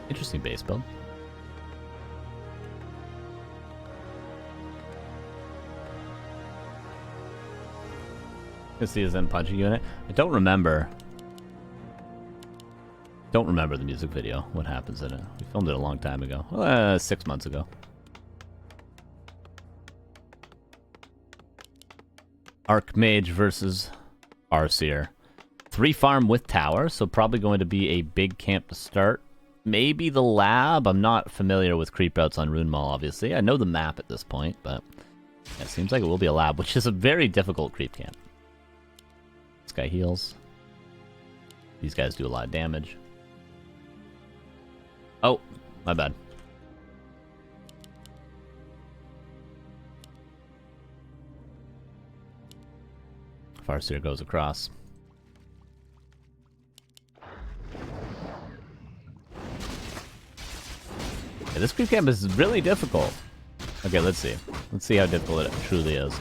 Interesting base build. Can see his then punching unit. I don't remember. Don't remember the music video. What happens in it? We filmed it a long time ago. 6 months ago. Archmage versus Arseer. 3 farm with tower, so probably going to be a big camp to start. Maybe the lab. I'm not familiar with creep routes on Rune Mall, obviously. I know the map at this point, but it seems like it will be a lab, which is a very difficult creep camp. This guy heals. These guys do a lot of damage. Oh, my bad. Farseer goes across. Yeah, this creep camp is really difficult. Okay, let's see. Let's see how difficult it truly is.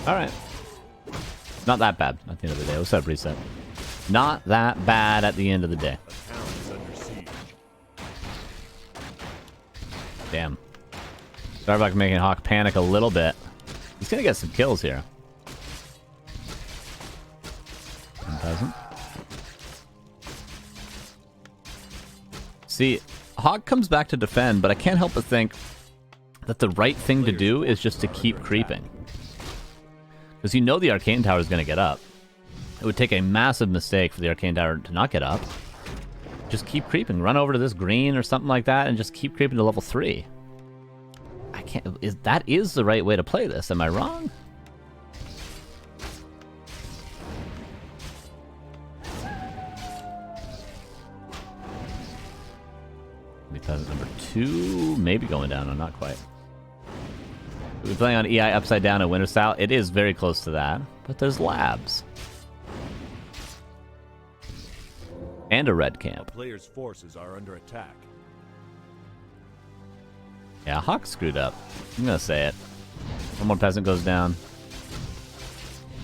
Alright. Not that bad at the end of the day. What's up, reset? Not that bad at the end of the day. Damn. Starbuck making HawK panic a little bit. He's gonna get some kills here. Peasant. See, HawK comes back to defend, but I can't help but think that the right thing to do is just to keep creeping. Because you know the Arcane Tower is going to get up. It would take a massive mistake for the Arcane Tower to not get up. Just keep creeping. Run over to this green or something like that and just keep creeping to level 3. I can't... that is the right way to play this. Am I wrong? Because number 2, maybe going down. No, not quite. We're playing on EI upside down and winter style. It is very close to that, but there's labs and a red camp. The player's forces are under attack. Yeah, HawK screwed up. I'm gonna say it. One more peasant goes down,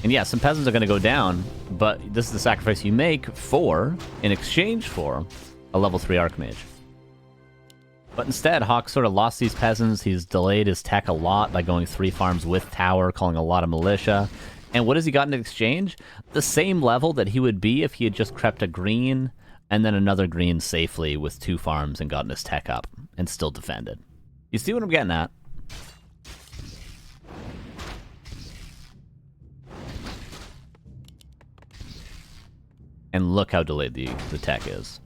and yeah, some peasants are gonna go down, but this is the sacrifice you make in exchange for a level 3 Archmage. But instead, HawK sort of lost these peasants. He's delayed his tech a lot by going 3 farms with tower, calling a lot of militia. And what has he gotten in exchange? The same level that he would be if he had just crept a green and then another green safely with 2 farms and gotten his tech up and still defended. You see what I'm getting at? And look how delayed the tech is.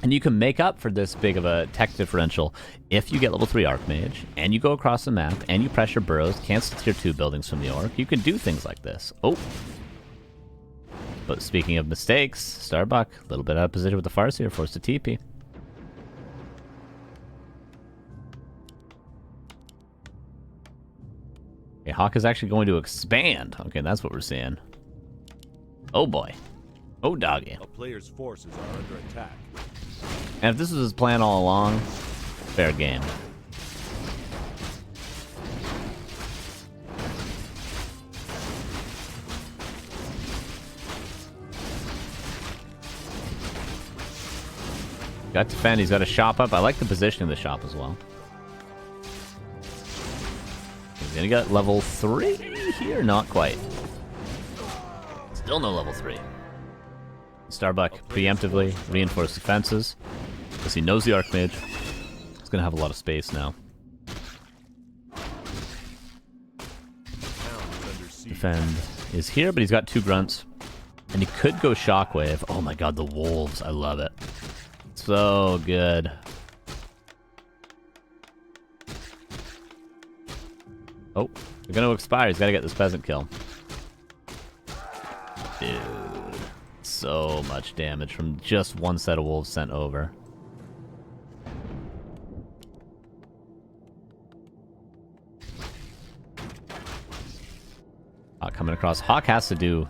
And you can make up for this big of a tech differential if you get level 3 Archmage, and you go across the map, and you pressure burrows, cancel tier 2 buildings from the Orc. You can do things like this. Oh. But speaking of mistakes, Starbuck, a little bit out of position with the Farseer, forced to TP. Okay, HawK is actually going to expand. Okay, that's what we're seeing. Oh boy. Oh doggy. A player's forces are under attack. And if this was his plan all along, fair game. Got to defend, he's got a shop up. I like the position of the shop as well. He's gonna get level 3 here, not quite. Still no level 3. Starbuck preemptively reinforced defenses because he knows the Archmage. He's going to have a lot of space now. Defend is here, but he's got 2 grunts. And he could go Shockwave. Oh my god, the wolves. I love it. So good. Oh, they're going to expire. He's got to get this peasant kill. Dude. So much damage from just one set of wolves sent over. HawK coming across. HawK has to do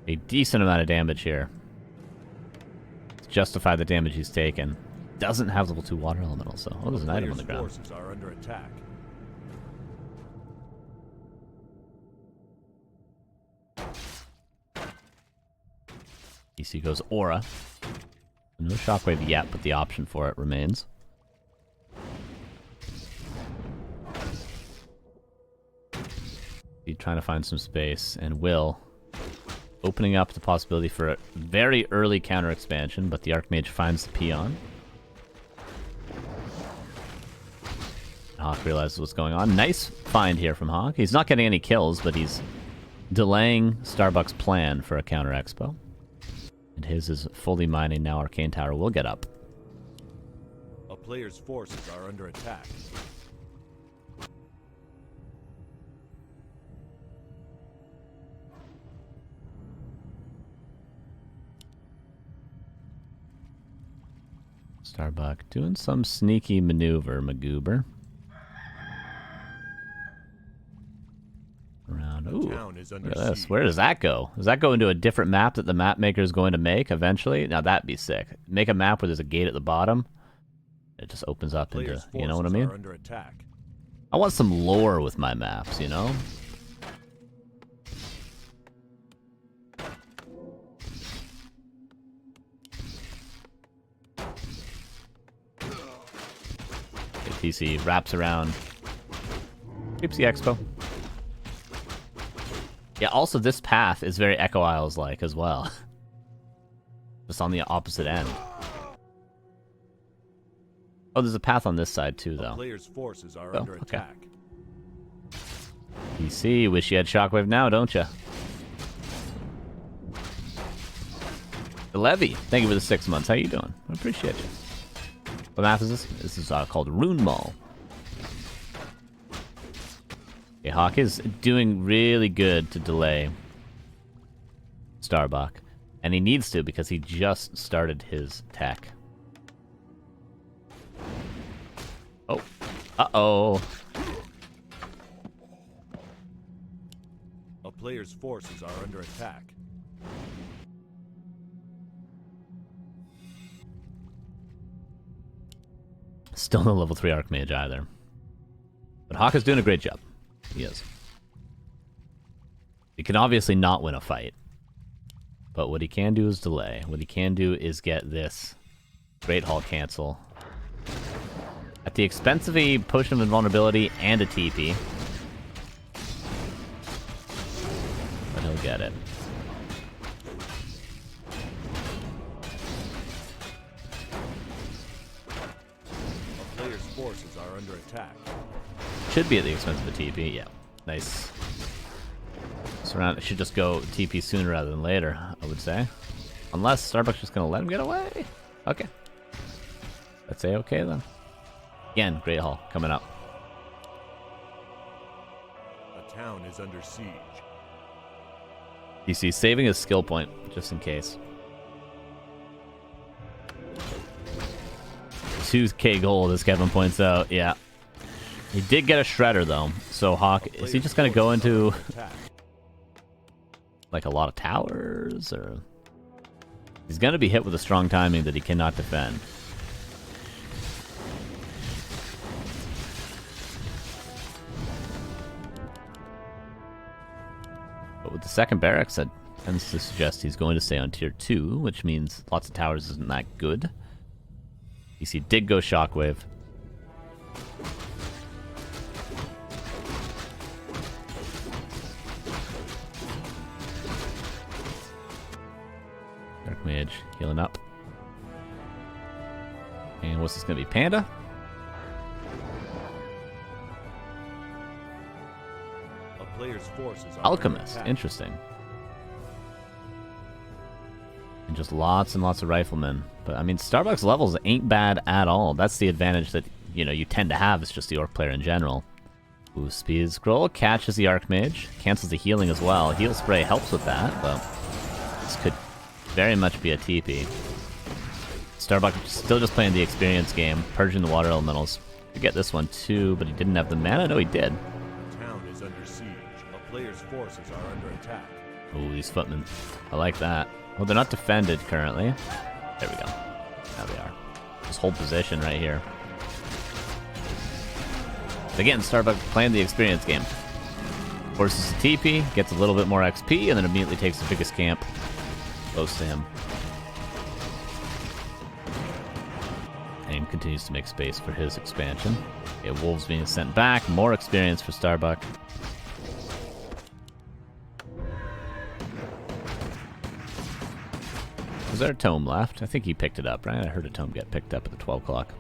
a decent amount of damage here to justify the damage he's taken. Doesn't have level 2 water elemental, so there's an item on the ground. Forces are under attack. PC goes Aura. No Shockwave yet, but the option for it remains. He's trying to find some space, and Will opening up the possibility for a very early counter expansion, but the Archmage finds the Peon. HawK realizes what's going on. Nice find here from HawK. He's not getting any kills, but he's delaying Starbuck's plan for a counter expo. And his is fully mining now. Arcane Tower will get up. A player's forces are under attack. Starbuck doing some sneaky maneuver, Magoober. Around. Ooh, look at this. Where does that go? Does that go into a different map that the map maker is going to make eventually? Now that'd be sick. Make a map where there's a gate at the bottom. It just opens up into, you know what I mean? I want some lore with my maps, you know? PC wraps around. Keeps the expo. Yeah, also this path is very Echo Isles-like as well. Just on the opposite end. Oh, there's a path on this side too, though. Player's forces are under attack. PC, wish you had Shockwave now, don't you? Levy, thank you for the 6 months. How you doing? I appreciate you. What map is this? This is called Rune Mall. Okay, HawK is doing really good to delay Starbuck. And he needs to because he just started his tech. Oh. Uh-oh. A player's forces are under attack. Still no level 3 Archmage either. But HawK is doing a great job. He is. He can obviously not win a fight. But what he can do is delay. What he can do is get this Great Hall cancel. At the expense of a Potion of Invulnerability and a TP. But he'll get it. Forces are under attack. Should be at the expense of a TP, yeah. Nice. Surround should just go TP sooner rather than later, I would say. Unless Starbuck's just gonna let him get away. Okay. Let's say okay then. Again, Great Hall coming up. A town is under siege. DC saving his skill point, just in case. 2k gold, as Kevin points out. Yeah. He did get a shredder, though. So HawK, is he just going to go into like a lot of towers? Or he's going to be hit with a strong timing that he cannot defend. But with the second barracks, that tends to suggest he's going to stay on tier 2, which means lots of towers isn't that good. DC did go Shockwave. Dark Mage healing up. And what's this going to be? Panda? A player's forces are Alchemist. Interesting. And just lots and lots of riflemen. But, I mean, Starbuck's levels ain't bad at all. That's the advantage that, you know, you tend to have. It's just the Orc player in general. Ooh, Speed Scroll catches the Archmage. Cancels the healing as well. Heal Spray helps with that, but this could very much be a TP. Starbuck still just playing the experience game, purging the water elementals. Could get this one too, but he didn't have the mana. No, he did. The town is under siege. A player's forces are under attack. Ooh, these footmen. I like that. Well, they're not defended currently. There we go. Now they are. Just hold position right here. Again, Starbuck playing the experience game. Forces the TP, gets a little bit more XP, and then immediately takes the biggest camp close to him. continues to make space for his expansion. Okay, Wolves being sent back. More experience for Starbuck. Was there a tome left? I think he picked it up, right? I heard a tome get picked up at the 12 o'clock.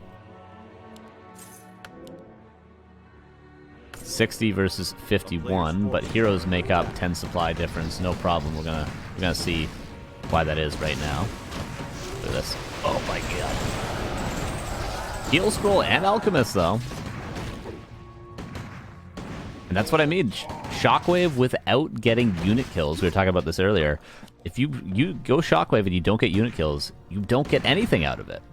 60 versus 51, but heroes make up 10 supply difference. No problem. We're gonna see why that is right now. Look at this. Oh my god. Heal Scroll and Alchemist, though. And that's what I mean. Shockwave without getting unit kills. We were talking about this earlier. If you go Shockwave and you don't get unit kills, you don't get anything out of it.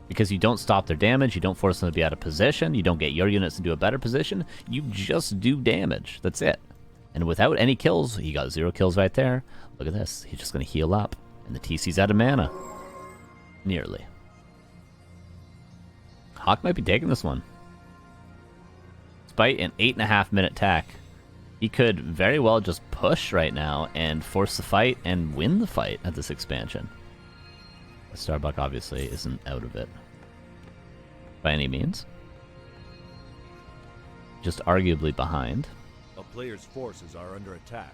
Because you don't stop their damage, you don't force them to be out of position, you don't get your units into a better position, you just do damage. That's it. And without any kills, he got 0 kills right there. Look at this. He's just going to heal up. And the TC's out of mana. Nearly. HawK might be taking this one. Despite an 8.5-minute tech, he could very well just push right now and force the fight and win the fight at this expansion. Starbuck obviously isn't out of it by any means. Just arguably behind. A player's forces are under attack.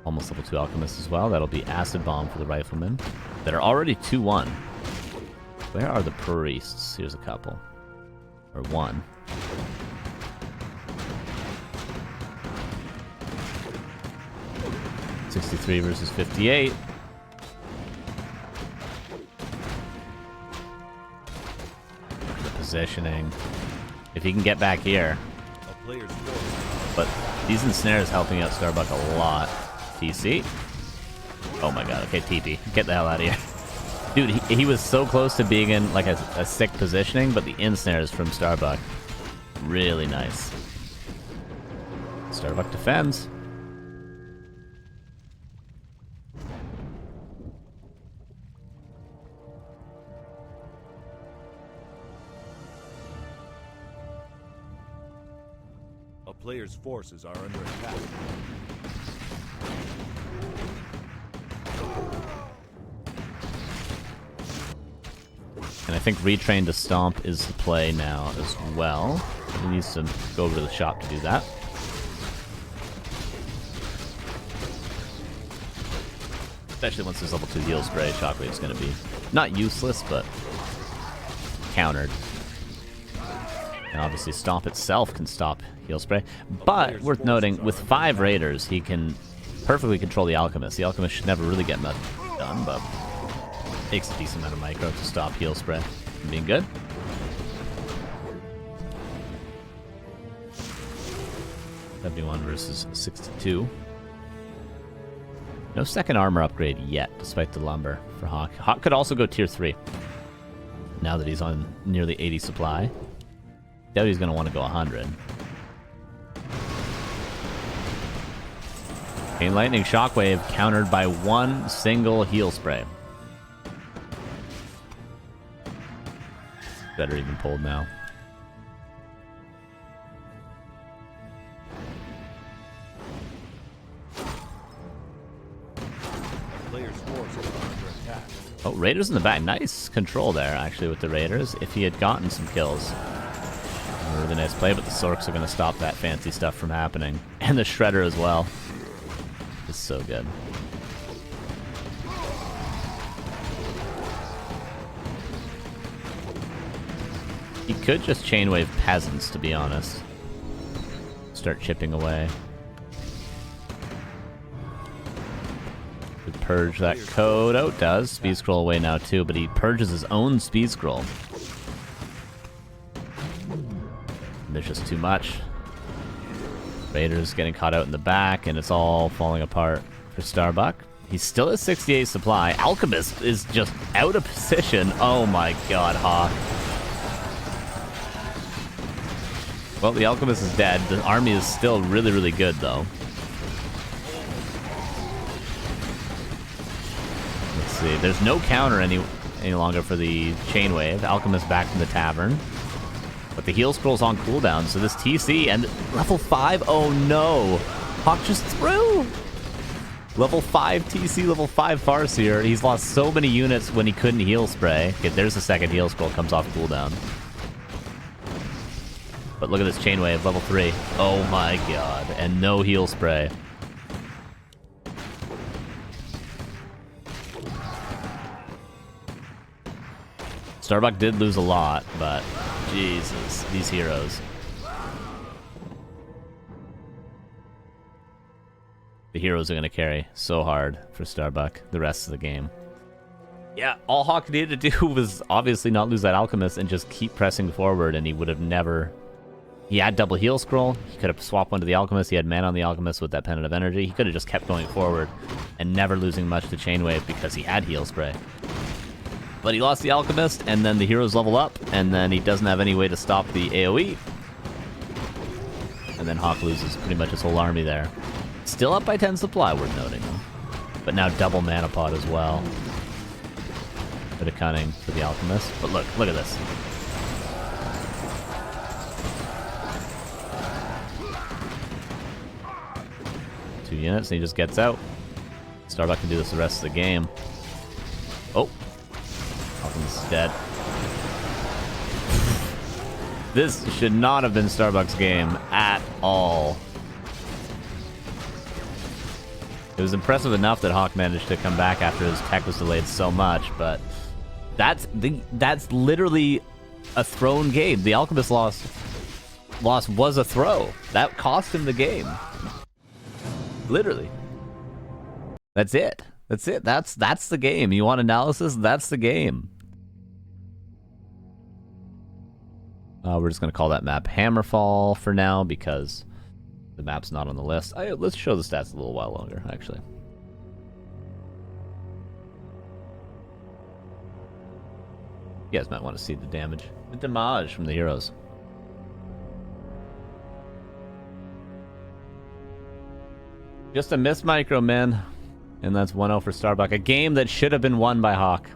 Almost level 2 Alchemist as well. That'll be Acid Bomb for the Riflemen that are already 2-1. Where are the Priests? Here's a couple. Or one. $63 versus 58. The positioning. If he can get back here. But these ensnares helping out Starbuck a lot. TC. Oh my god. Okay, TP. Get the hell out of here. Dude, he was so close to being in like a sick positioning, but the ensnares from Starbuck. Really nice. Starbuck defends. A player's forces are under attack. And I think Retrain to Stomp is the play now as well. He needs to go over to the shop to do that. Especially once there's level 2 heal spray, Shockwave is going to be not useless, but countered. And obviously Stomp itself can stop heal spray. But, worth noting, with 5 Raiders, he can perfectly control the Alchemist. The Alchemist should never really get much done, but takes a decent amount of micro to stop heal spray from being good. $71 versus 62. No second armor upgrade yet, despite the lumber for HawK. HawK could also go tier 3. Now that he's on nearly 80 supply. Doubt he's going to want to go 100. Chain Lightning Shockwave countered by one single heal spray. Better even pulled now. Player's forces are under attack. Oh, Raiders in the back. Nice control there, actually, with the Raiders. If he had gotten some kills. A really nice play, but the Sorks are going to stop that fancy stuff from happening. And the Shredder as well. It's so good. He could just chainwave peasants, to be honest. Start chipping away. Could purge that code. Oh, it does. Speed scroll away now too, but he purges his own speed scroll. And there's just too much. Raiders getting caught out in the back, and it's all falling apart for Starbuck. He's still at 68 supply. Alchemist is just out of position. Oh my god, HawK. Well, the Alchemist is dead. The army is still really, really good, though. Let's see. There's no counter any longer for the Chainwave. Alchemist back from the tavern. But the heal scroll's on cooldown, so this TC and level 5. Oh no! HawK just threw! Level 5 TC, level 5 Farseer. He's lost so many units when he couldn't heal spray. Okay, there's the second heal scroll, comes off cooldown. But look at this chain wave, level 3. Oh my god, and no heal spray. Starbuck did lose a lot, but Jesus, these heroes. The heroes are going to carry so hard for Starbuck the rest of the game. Yeah, all HawK needed to do was obviously not lose that Alchemist and just keep pressing forward, and he would have never... He had double heal scroll. He could have swapped one to the Alchemist. He had mana on the Alchemist with that Pendant of Energy. He could have just kept going forward and never losing much to Chain Wave because he had heal spray. But he lost the Alchemist, and then the heroes level up, and then he doesn't have any way to stop the AoE. And then HawK loses pretty much his whole army there. Still up by 10 supply, worth noting, though. But now double mana pod as well. Bit of cunning for the Alchemist. But look at this. Two units, and he just gets out. Starbuck can do this the rest of the game. Oh. Alchemist is dead. This should not have been Starbuck's game at all. It was impressive enough that HawK managed to come back after his tech was delayed so much, but that's literally a thrown game. The Alchemist loss was a throw. That cost him the game. Literally. That's it. That's it. That's the game. You want analysis? That's the game. We're just gonna call that map Hammerfall for now because the map's not on the list. Let's show the stats a little while longer, actually. You guys might want to see the damage. The damage from the heroes. Just a miss micro, man. And that's 1-0 for Starbuck. A game that should have been won by HawK.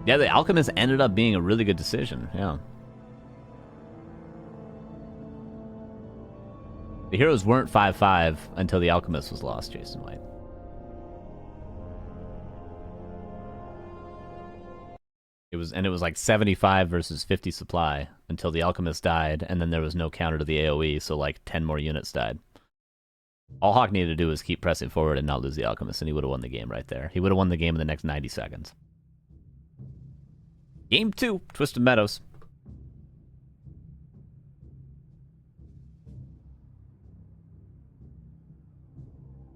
Yeah, the Alchemist ended up being a really good decision, yeah. The heroes weren't 5-5 until the Alchemist was lost, Jason White. It was like 75 versus 50 supply until the Alchemist died, and then there was no counter to the AoE, so like 10 more units died. All HawK needed to do was keep pressing forward and not lose the Alchemist, and he would have won the game right there. He would have won the game in the next 90 seconds. Game 2, Twisted Meadows.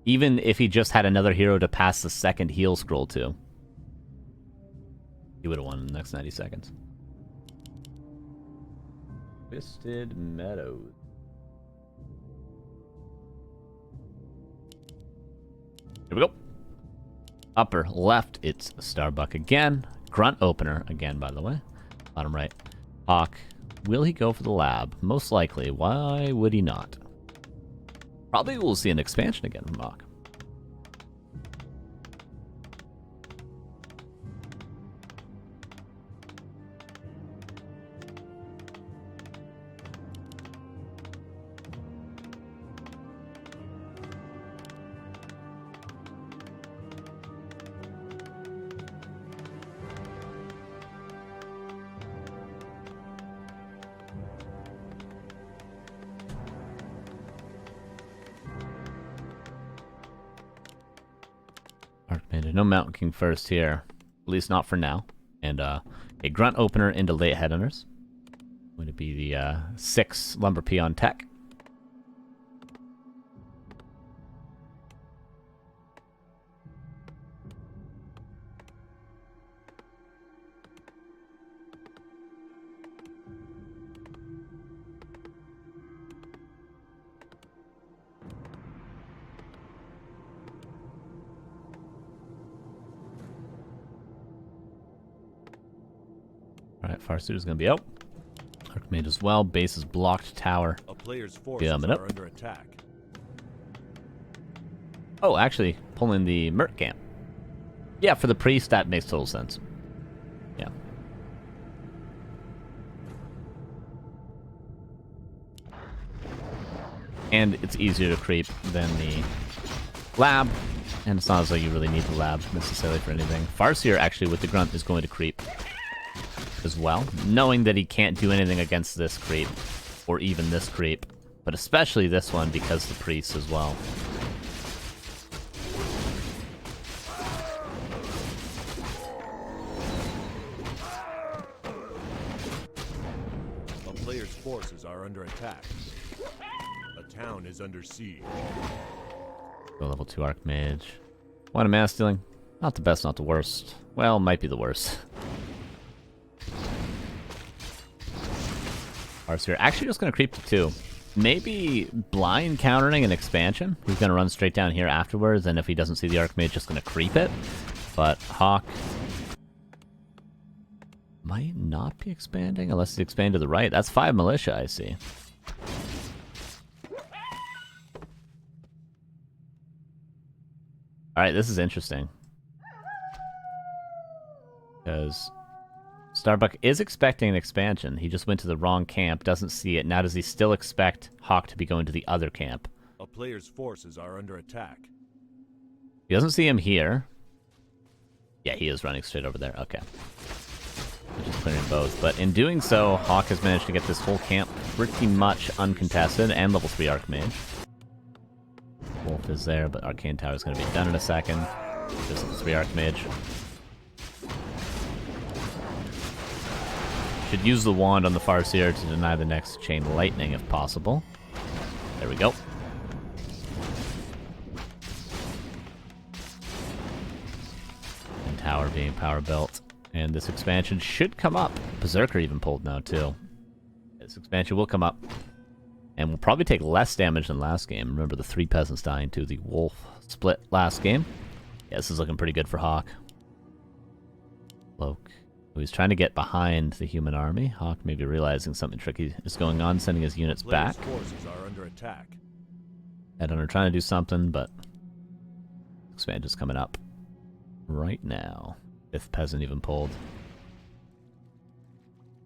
Even if he just had another hero to pass the second heal scroll to, he would have won in the next 90 seconds. Twisted Meadows. Here we go. Upper left, it's Starbuck again. Grunt opener again, by the way. Bottom right. HawK. Will he go for the lab? Most likely. Why would he not? Probably we'll see an expansion again from HawK. No Mountain King first here, at least not for now. And a Grunt opener into late headhunters. Going to be the 6 Lumber Peon tech. Alright, Farsuit is going to be out. Archmage as well. Base is blocked. Tower. A player's forces are under attack. Oh, actually, pulling the Mert camp. Yeah, for the priest, that makes total sense. Yeah. And it's easier to creep than the lab. And it's not as though you really need the lab necessarily for anything. Farseer, actually, with the grunt, is going to creep as well, knowing that he can't do anything against this creep, or even this creep, but especially this one because the priest as well. A player's forces are under attack. A town is under siege. Go level 2 Archmage. One mass stealing. Not the best, not the worst. Well, might be the worst. Farseer actually just going to creep to 2. Maybe blind countering an expansion. He's going to run straight down here afterwards, and if he doesn't see the Archmage, just going to creep it. But HawK might not be expanding unless he's expanding to the right. That's 5 militia, I see. Alright, this is interesting. Because Starbuck is expecting an expansion. He just went to the wrong camp, doesn't see it. Now does he still expect HawK to be going to the other camp? A player's forces are under attack. He doesn't see him here. Yeah, he is running straight over there. Okay. Just clearing both. But in doing so, HawK has managed to get this whole camp pretty much uncontested, and level 3 Archmage. Wolf is there, but Arcane Tower is going to be done in a second. There's level 3 Archmage. Should use the wand on the Farseer to deny the next Chain Lightning if possible. There we go. And Tower being power built. And this expansion should come up. Berserker even pulled now too. This expansion will come up. And will probably take less damage than last game. Remember the 3 peasants dying to the wolf split last game. Yeah, this is looking pretty good for HawK. Cloak. He's trying to get behind the human army. HawK maybe realizing something tricky is going on, sending his units back. Forces are under attack. Headhunter trying to do something, but expansion's coming up right now. 5th peasant even pulled.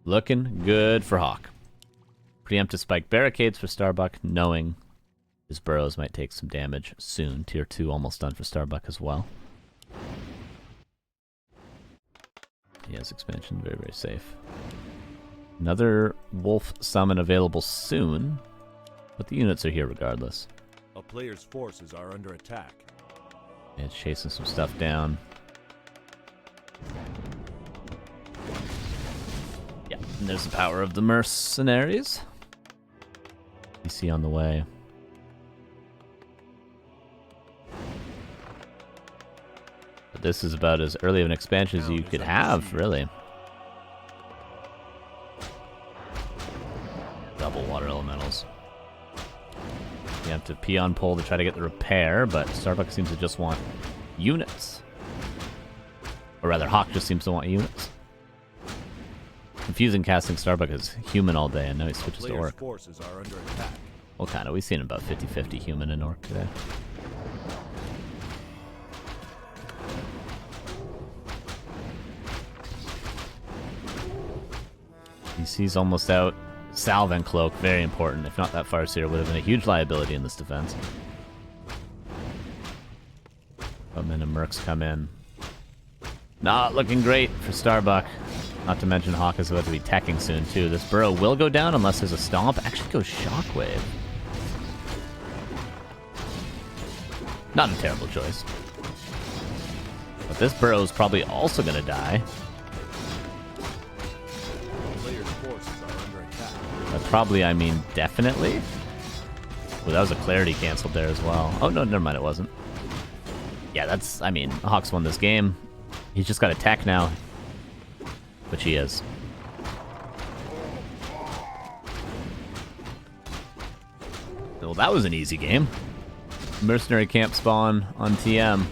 Looking good for HawK. Preemptive spike barricades for Starbuck, knowing his burrows might take some damage soon. Tier 2 almost done for Starbuck as well. He has expansion, very, very safe. Another wolf summon available soon, but the units are here regardless. A player's forces are under attack. And it's chasing some stuff down. Yeah, and there's the power of the mercenaries. PC on the way. But this is about as early of an expansion as you could have, really. Double water elementals. You have to peon pull to try to get the repair, but Starbuck seems to just want units. Or rather, HawK just seems to want units. Confusing casting Starbuck as human all day, and now he switches to orc. Forces are under attack. Well, kind of. We've seen about 50-50 human and orc today. DC's almost out. Salve and Cloak, very important. If not, that Farseer would have been a huge liability in this defense. Boatmen and Mercs come in. Not looking great for Starbuck. Not to mention HawK is about to be teching soon, too. This burrow will go down unless there's a stomp. Actually goes Shockwave. Not a terrible choice. But this burrow is probably also going to die. Probably, I mean, definitely. Well, that was a clarity canceled there as well. Oh, no, never mind, it wasn't. Yeah, that's, I mean, HawK's won this game. He's just got a tech now. Which he is. Well, that was an easy game. Mercenary camp spawn on TM.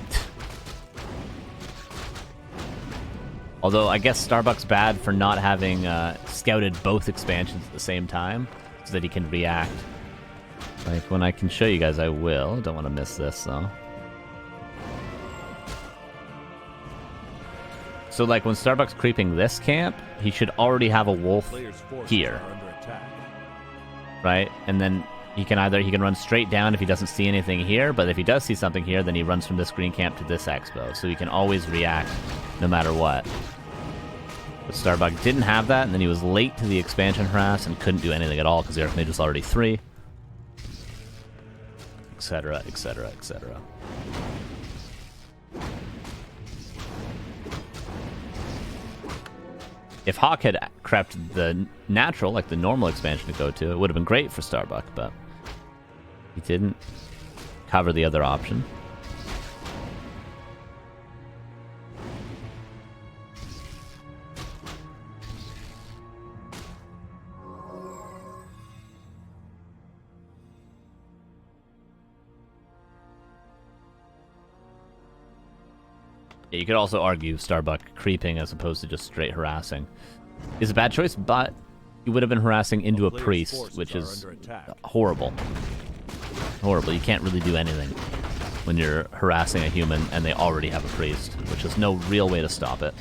Although, I guess Starbuck's bad for not having scouted both expansions at the same time, so that he can react. Like, when I can show you guys, I will. Don't want to miss this, though. So, like, when Starbuck's creeping this camp, he should already have a wolf here. Right? And then he can run straight down if he doesn't see anything here, but if he does see something here, then he runs from this green camp to this expo, so he can always react no matter what. But Starbuck didn't have that, and then he was late to the expansion harass and couldn't do anything at all because the Archmage was already 3. Etc., etc., etc. If HawK had crept the natural, like the normal expansion to go to, it would have been great for Starbuck, but he didn't cover the other option. Yeah, you could also argue Starbuck creeping as opposed to just straight harassing is a bad choice, but you would have been harassing into a priest, which is horrible. Horrible. You can't really do anything when you're harassing a human and they already have a priest, which is no real way to stop it.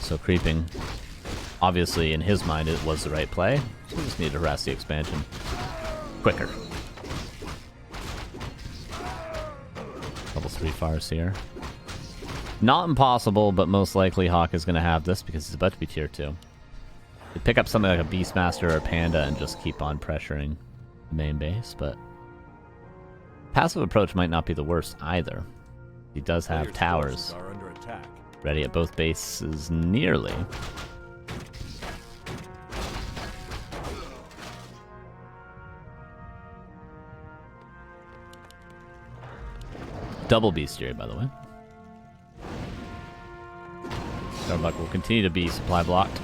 So creeping, obviously in his mind it was the right play, so we just need to harass the expansion quicker. Level 3 fires here. Not impossible, but most likely HawK is going to have this because he's about to be tier 2. You pick up something like a Beastmaster or a Panda and just keep on pressuring the main base, but passive approach might not be the worst either. He does have towers ready at both bases nearly. Double bestiary, by the way. Starbuck will continue to be supply blocked.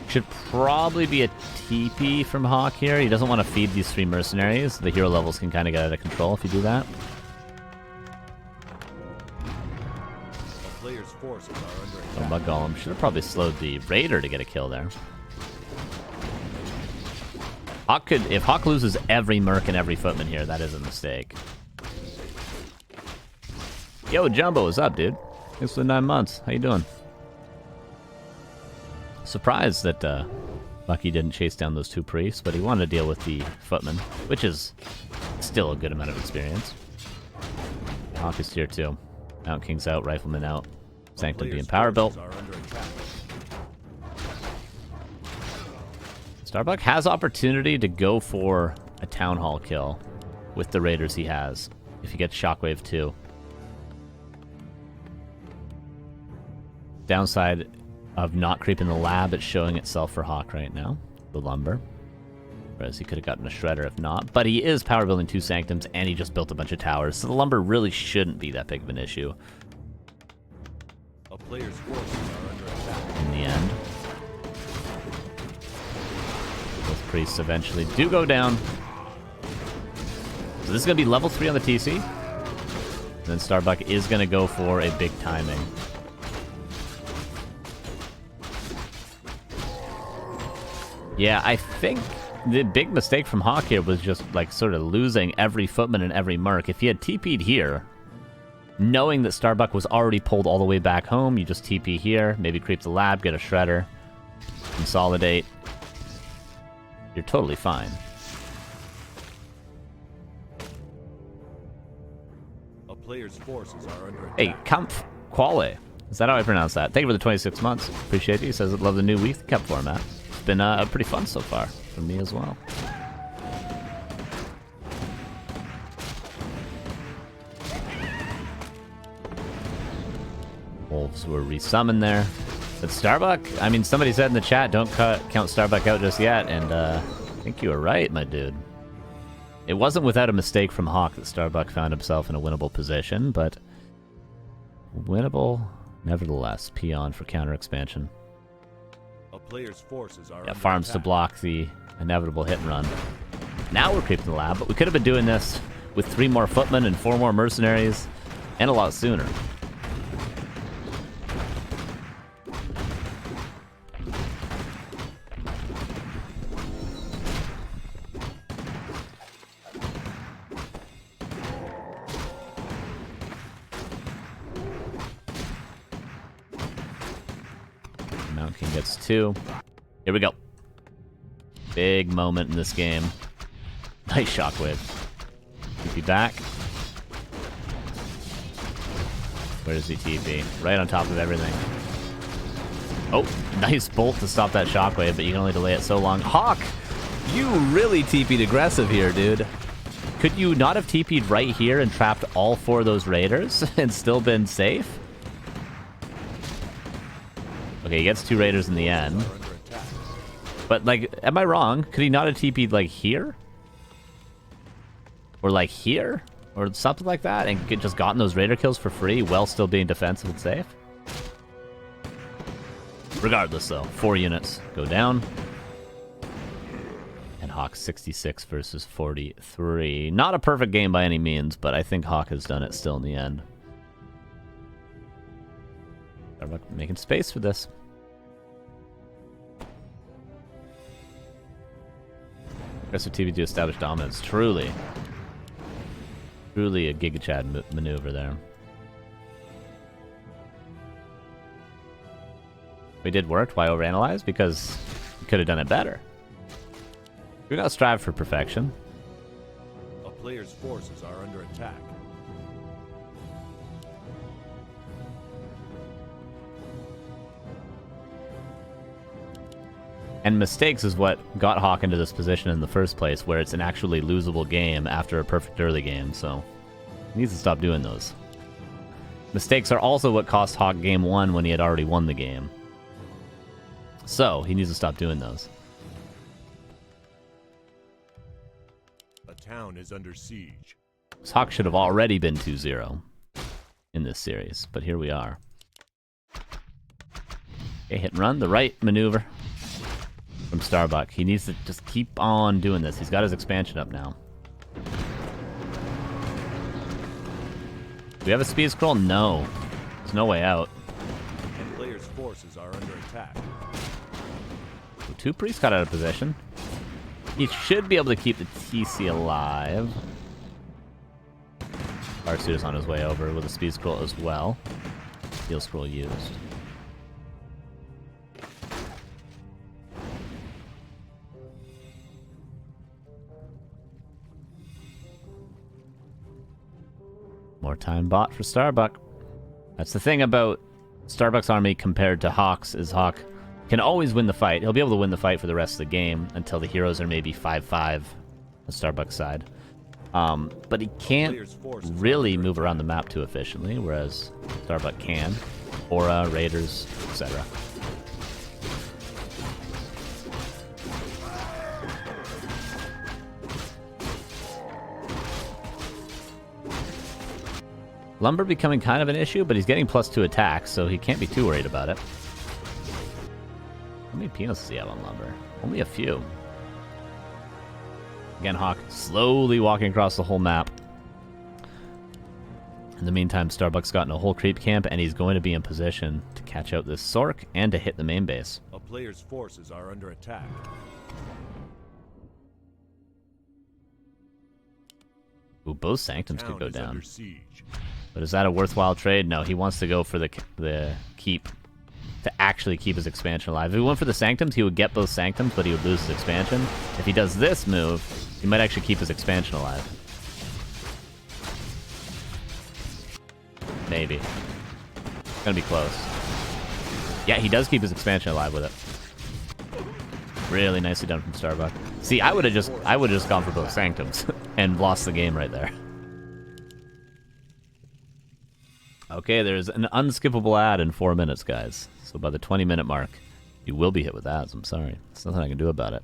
Should probably be a TP from HawK here. He doesn't want to feed these 3 mercenaries. The hero levels can kind of get out of control if you do that. Starbuck Golem should have probably slowed the Raider to get a kill there. HawK could, if HawK loses every Merc and every Footman here, that is a mistake. Yo, Jumbo, what's up, dude? Thanks for the 9 months. How you doing? Surprised that Bucky didn't chase down those 2 priests, but he wanted to deal with the Footman, which is still a good amount of experience. HawK is tier 2. Mount King's out, Rifleman out. Sanctum being power built. Starbuck has opportunity to go for a Town Hall kill with the Raiders he has, if he gets Shockwave 2. Downside of not creeping the lab, it's showing itself for HawK right now, the lumber. Whereas he could have gotten a shredder if not. But he is power building 2 sanctums and he just built a bunch of towers, so the lumber really shouldn't be that big of an issue. A player's forces are under attack. In the end. Both priests eventually do go down. So this is going to be level 3 on the TC. And then Starbuck is going to go for a big timing. Yeah, I think the big mistake from HawK here was just like sort of losing every Footman and every Merc. If he had TP'd here, knowing that Starbuck was already pulled all the way back home, you just TP here, maybe creep the lab, get a Shredder, consolidate. You're totally fine. A player's forces are under attack. Hey, Kampf Quale. Is that how I pronounce that? Thank you for the 26 months. Appreciate it. He says, love the new Week Cup format. It's been pretty fun so far for me as well. Wolves were resummoned there. But Starbuck, I mean, somebody said in the chat, don't count Starbuck out just yet, and I think you were right, my dude. It wasn't without a mistake from HawK that Starbuck found himself in a winnable position, but winnable nevertheless. Peon for counter expansion. A player's forces are Yeah, farms to block the inevitable hit and run. Now we're creeping the lab, but we could have been doing this with 3 more Footmen and 4 more Mercenaries, and a lot sooner. Gets 2. Here we go. Big moment in this game. Nice shockwave. TP back. Where does he TP? Right on top of everything. Oh, nice bolt to stop that shockwave, but you can only delay it so long. HawK, you really TP'd aggressive here, dude. Could you not have TP'd right here and trapped all 4 of those raiders and still been safe? Okay, he gets 2 raiders in the end. But, like, am I wrong? Could he not have TP'd, like, here? Or, like, here? Or something like that? And just gotten those raider kills for free while still being defensive and safe? Regardless, though, 4 units go down. And HawK 66 versus 43. Not a perfect game by any means, but I think HawK has done it still in the end. Starbuck making space for this. Aggressive TV to establish dominance. Truly a Giga Chad maneuver there. We did work. Why overanalyze? Because we could have done it better. We gotta strive for perfection. A player's forces are under attack. And mistakes is what got HawK into this position in the first place, where it's an actually losable game after a perfect early game, so he needs to stop doing those. Mistakes are also what cost HawK game 1 when he had already won the game. So, he needs to stop doing those. A town is under siege. HawK should have already been 2-0 in this series, but here we are. Okay, hit and run, the right maneuver from Starbuck. He needs to just keep on doing this. He's got his expansion up now. Do we have a speed scroll? No. There's no way out. And player's forces are under attack. So 2 priests got out of position. He should be able to keep the TC alive. Arsuit is on his way over with a speed scroll as well. Heal scroll used. More time bought for Starbuck. That's the thing about Starbuck's army compared to HawK's, is HawK can always win the fight. He'll be able to win the fight for the rest of the game until the heroes are maybe 5-5 on Starbuck's side. But he can't really move around the map too efficiently, whereas Starbuck can. Aura, Raiders, etc. Lumber becoming kind of an issue, but he's getting +2 attacks, so he can't be too worried about it. How many peanuts does he have on Lumber? Only a few. Again, HawK slowly walking across the whole map. In the meantime, Starbuck's gotten a whole creep camp, and he's going to be in position to catch out this Sork and to hit the main base. A player's forces are under attack. Ooh, both Sanctums could go down. But is that a worthwhile trade? No, he wants to go for the keep, to actually keep his expansion alive. If he went for the Sanctums, he would get both Sanctums, but he would lose his expansion. If he does this move, he might actually keep his expansion alive. Maybe. It's gonna be close. Yeah, he does keep his expansion alive with it. Really nicely done from Starbuck. See, I would have just gone for both Sanctums and lost the game right there. Okay, there's an unskippable ad in 4 minutes, guys. So by the 20-minute mark, you will be hit with ads. I'm sorry. There's nothing I can do about it.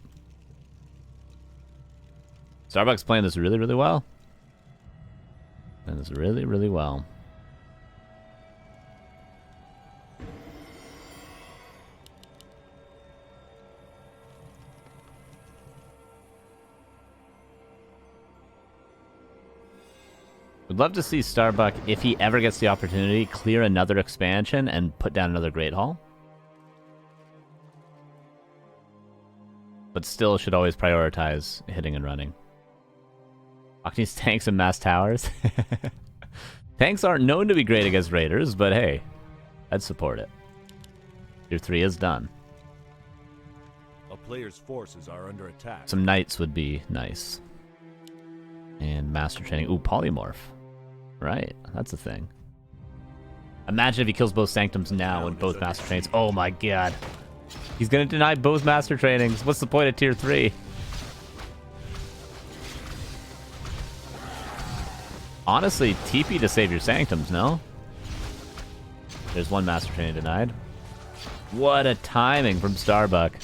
Starbuck's playing this really, really well. And this really, really well. Would love to see Starbuck, if he ever gets the opportunity, clear another expansion and put down another Great Hall. But still should always prioritize hitting and running. HawK needs tanks and mass towers. Tanks aren't known to be great against raiders, but hey, I'd support it. Tier 3 is done. player's forces are under attack. Some knights would be nice. And master training. Ooh, polymorph. Right, that's a thing. Imagine if he kills both sanctums now and both master trainings. Oh my god. He's gonna deny both master trainings. What's the point of tier 3? Honestly, TP to save your sanctums, no? There's one master training denied. What a timing from Starbuck.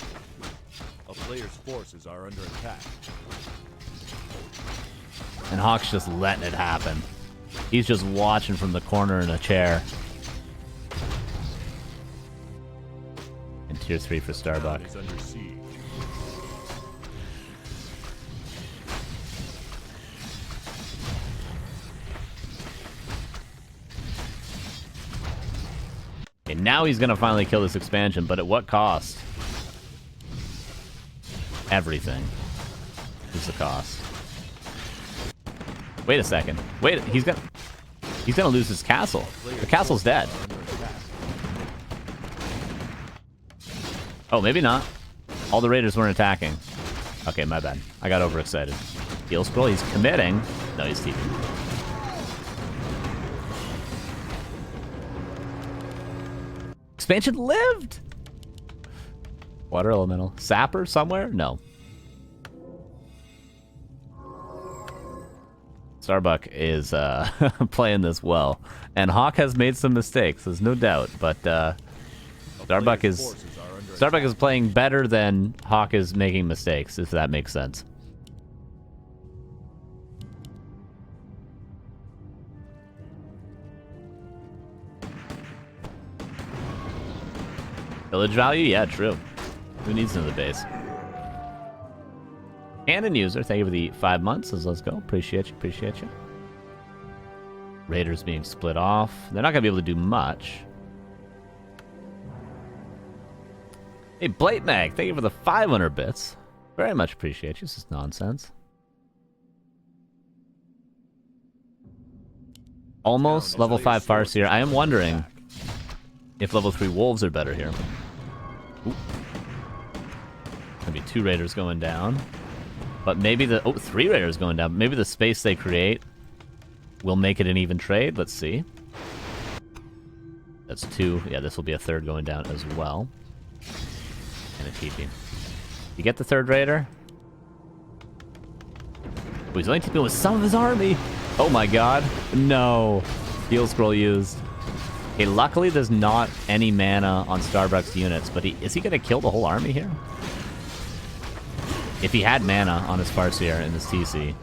A player's forces are under attack. And HawK's just letting it happen. He's just watching from the corner in a chair. And tier 3 for Starbuck. Is under siege. Okay, now he's gonna finally kill this expansion, but at what cost? Everything is the cost. Wait a second. Wait, he's gonna lose his castle. The castle's dead. Oh, maybe not. All the raiders weren't attacking. Okay, my bad. I got overexcited. Heal scroll, he's committing. No, he's TPing. Expansion lived! Water elemental. Sapper somewhere? No. Starbuck is playing this well. And HawK has made some mistakes, there's no doubt. But Starbuck is playing better than HawK is making mistakes, if that makes sense. Village value? Yeah, true. Who needs another base? Canon user, thank you for the 5 months. Says, let's go. Appreciate you, appreciate you. Raiders being split off. They're not going to be able to do much. Hey, Blade Mag, thank you for the 500 bits. Very much appreciate you. This is nonsense. Almost level 5 Farseer. I am wondering if level 3 Wolves are better here. Ooh. Gonna be 2 Raiders going down. But maybe the... Oh, 3 Raiders going down. Maybe the space they create will make it an even trade. Let's see. That's 2. Yeah, this will be a 3rd going down as well. And a TP. You get the 3rd Raider? Oh, he's only TPing with some of his army. Oh my god. No. Heal scroll used. Okay, luckily there's not any mana on Starbuck's units, but is he going to kill the whole army here? If he had mana on his Farseer in this TC,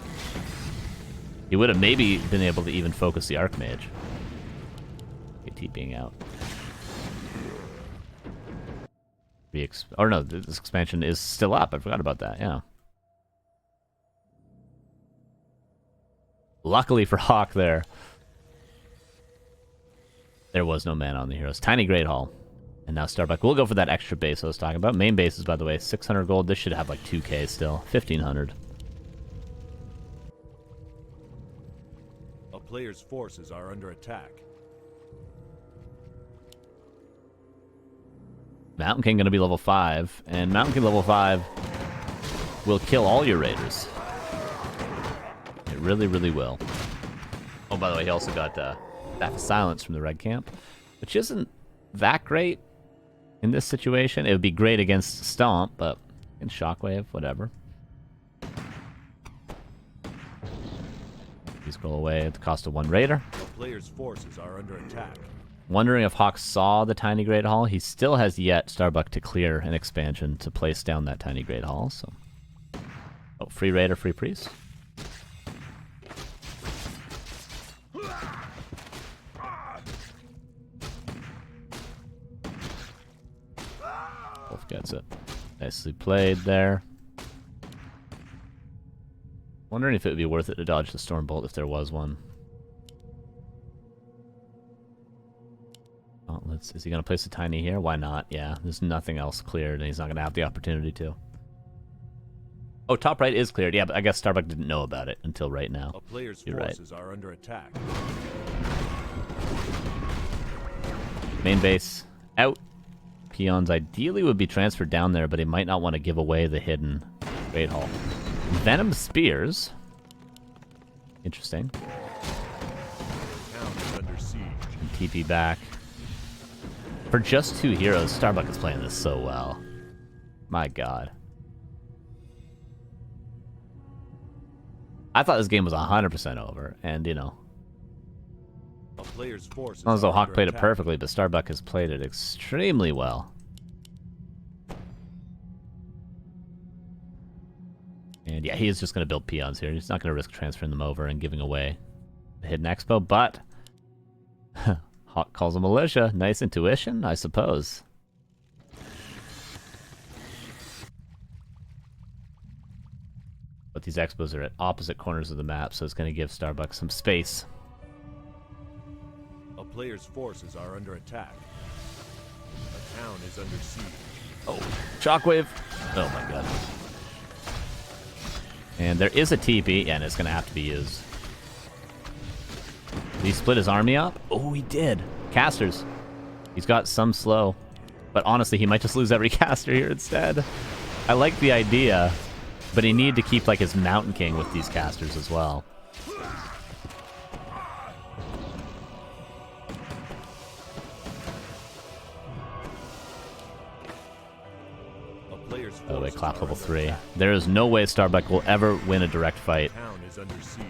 he would have maybe been able to even focus the Archmage. Okay, TPing out. Or no, this expansion is still up. I forgot about that, yeah. Luckily for HawK there was no mana on the heroes. Tiny Great Hall. And now Starbuck will go for that extra base I was talking about. Main bases, by the way, 600 gold. This should have like 2k still. 1500. A player's forces are under attack. Mountain King going to be level 5. And Mountain King level 5 will kill all your raiders. It really, really will. Oh, by the way, he also got Staff of Silence from the red camp, which isn't that great in this situation. It would be great against Stomp, but in Shockwave, whatever. Please go away at the cost of 1 Raider. The player's forces are under attack. Wondering if HawK saw the Tiny Great Hall. He still has yet Starbuck to clear an expansion to place down that Tiny Great Hall. So, oh, free Raider, free Priest. Wolf gets it. Nicely played there. Wondering if it would be worth it to dodge the Stormbolt if there was one. Gauntlets. Is he going to place a tiny here? Why not? Yeah, there's nothing else cleared, and he's not going to have the opportunity to. Oh, top right is cleared. Yeah, but I guess Starbuck didn't know about it until right now. A player's You're forces right. are under attack. Main base out. Peons ideally would be transferred down there, but he might not want to give away the hidden Great Hall. Venom Spears. Interesting. Town is under siege. And TP back. For just 2 heroes, Starbuck is playing this so well. My god. I thought this game was 100% over, and you know. A player's force Not as though is HawK under played it attack. perfectly, but Starbuck has played it extremely well. And yeah, he is just going to build peons here. He's not going to risk transferring them over and giving away the hidden expo, but HawK calls a militia. Nice intuition, I suppose. But these expos are at opposite corners of the map, so it's going to give Starbuck some space. A player's forces are under attack. A town is under siege. Oh, shockwave. Oh my god. And there is a TP, and it's going to have to be used. Did he split his army up? Oh, he did. Casters. He's got some slow. But honestly, he might just lose every caster here instead. I like the idea, but he needed to keep like his Mountain King with these casters as well. By the way, clap level 3. There is no way Starbuck will ever win a direct fight. Town is under siege.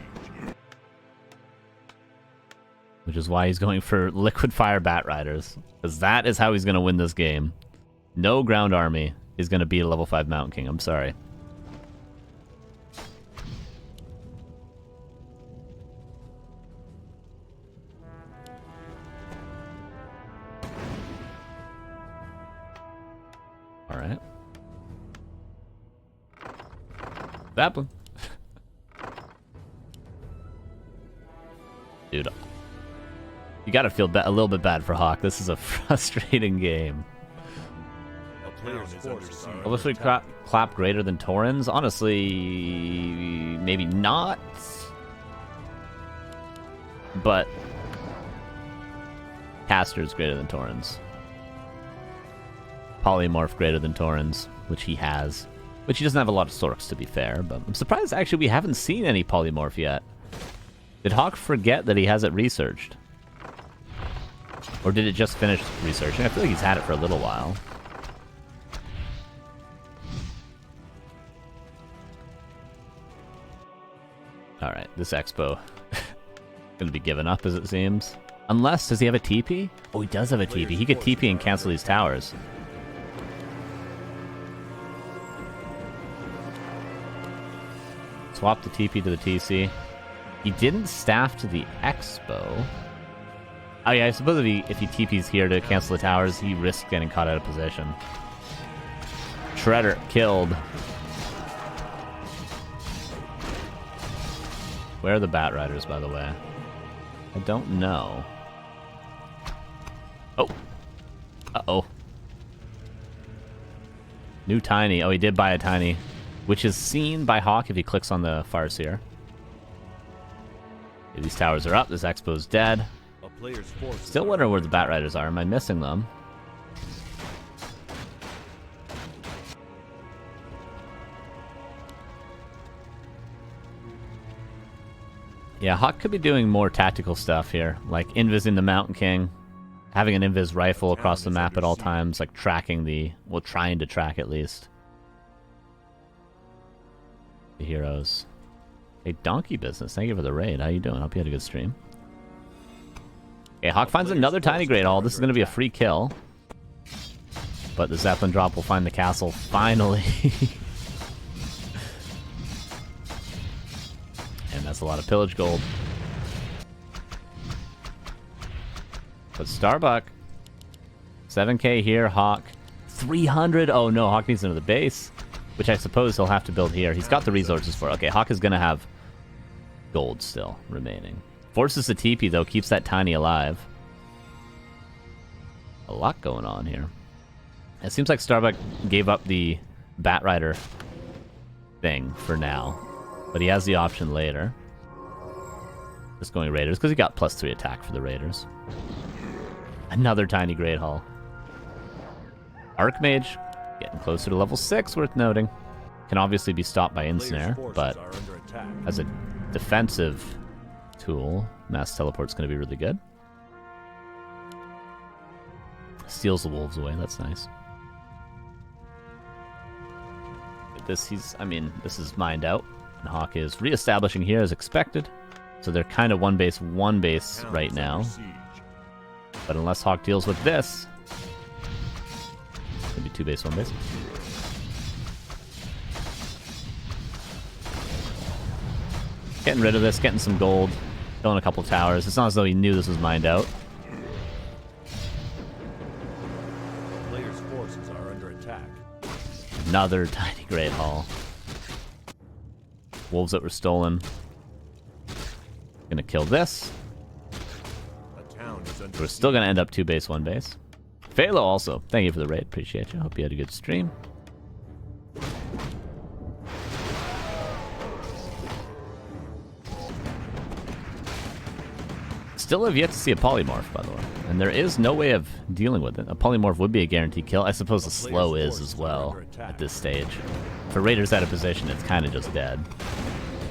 Which is why he's going for Liquid Fire Bat Riders. Because that is how he's going to win this game. No ground army is going to beat a level 5 Mountain King. I'm sorry. Alright. Zaplin. Dude. You gotta feel a little bit bad for HawK. This is a frustrating game. A player's forces are Level 3 clap greater than Torrens? Honestly, maybe not. But Caster's greater than Torrens. Polymorph greater than Torrens, which he has. Which he doesn't have a lot of Sorks, to be fair, but I'm surprised actually we haven't seen any Polymorph yet. Did HawK forget that he has it researched? Or did it just finish researching? I feel like he's had it for a little while. Alright, this expo gonna be given up as it seems. Unless, does he have a TP? Oh, he does have a TP. He could TP and cancel these towers. Swap the TP to the TC. He didn't staff to the expo. Oh yeah, I suppose if he TP's here to cancel the towers, he risks getting caught out of position. Shredder killed. Where are the Bat Riders, by the way? I don't know. Oh. Uh-oh. New Tiny. Oh, he did buy a Tiny. Which is seen by HawK if he clicks on the Farseer. Okay, these towers are up. This expo's dead. a player's forces. Still wondering where the Bat Riders are. Am I missing them? Yeah, HawK could be doing more tactical stuff here, like invising the Mountain King, having an invis rifle across the map at all times, like tracking the, well, trying to track at least the heroes. Hey, Donkey Business, thank you for the raid. How you doing? Hope you had a good stream. Okay, HawK finds another tiny Great Hall. This is going to be a free kill. But the Zeppelin drop will find the castle finally. And that's a lot of pillage gold. But Starbuck, 7k here, HawK, 300. Oh no, HawK needs another base, which I suppose he'll have to build here. He's got the resources for it. Okay, HawK is going to have gold still remaining. Forces the TP though, keeps that Tiny alive. A lot going on here. It seems like Starbuck gave up the Bat Rider thing for now, but he has the option later. Just going Raiders, because he got +3 attack for the Raiders. Another Tiny Great Hall. Archmage, getting closer to level 6, worth noting. Can obviously be stopped by Ensnare, but as a defensive tool, Mass Teleport's going to be really good. Steals the wolves away, that's nice. This is mined out. And HawK is reestablishing here as expected. So they're kind of one base right now. But unless HawK deals with this, it's going to be 2 base, 1 base. Getting rid of this, getting some gold, killing a couple towers. It's not as though he knew this was mined out. Players' forces are under attack. Another tiny Great Hall. Wolves that were stolen. Gonna kill this. A town is under We're still gonna end up 2 base, 1 base. Phalo also, thank you for the raid. Appreciate you. Hope you had a good stream. Still have yet to see a polymorph, by the way. And there is no way of dealing with it. A polymorph would be a guaranteed kill. I suppose the slow is as well at this stage. For raiders out of position, it's kind of just dead.